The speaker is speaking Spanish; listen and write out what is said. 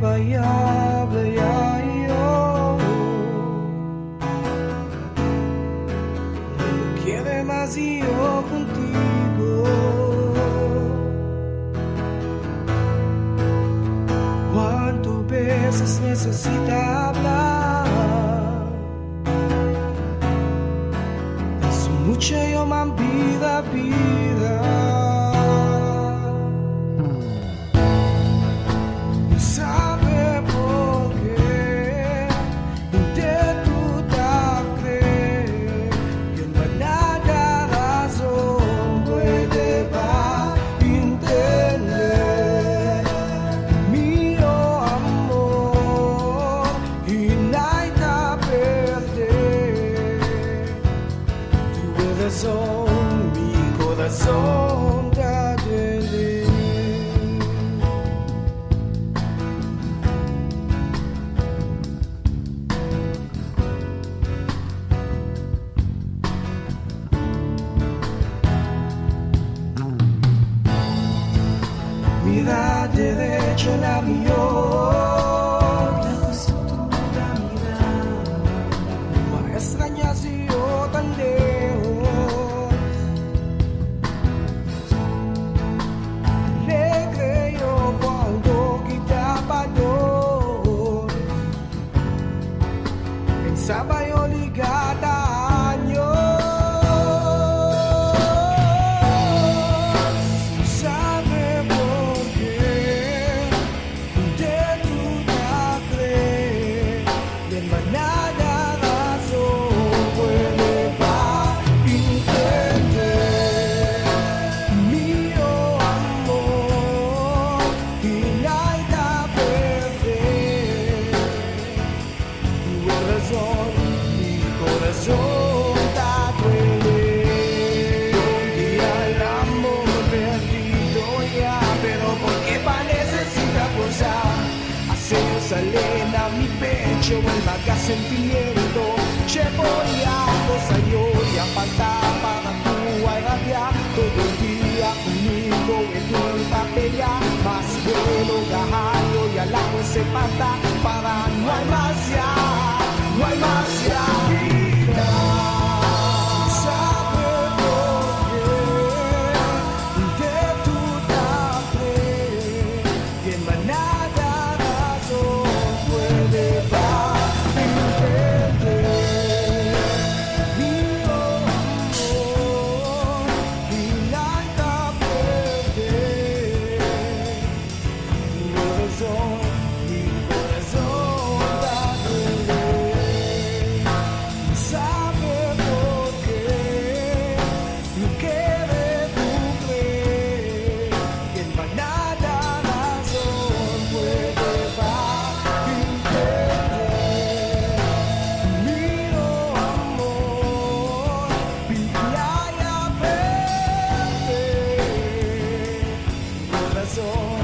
vaya, vaya yo. No quiere más y yo contigo. ¿Cuántas veces necesita hablar? Es mucha yo man vida, vida. Mi corazón te duele. Mira derecho la mía. Sabay oligada nyo. Sabe por qué de tu creer de manada razón puede va entender mi amor y nada perder tu razón. Corazón te duele. Y al amor perdido ya, pero porque necesita gozar. Hacer salir a mi pecho el vaga sentimiento. Che voy a gozar yo y a faltar para tu rabia. Todo el día conmigo en tu papella. Más bueno gajo y al lado se pata. Para no hay más ya, no hay más ya. So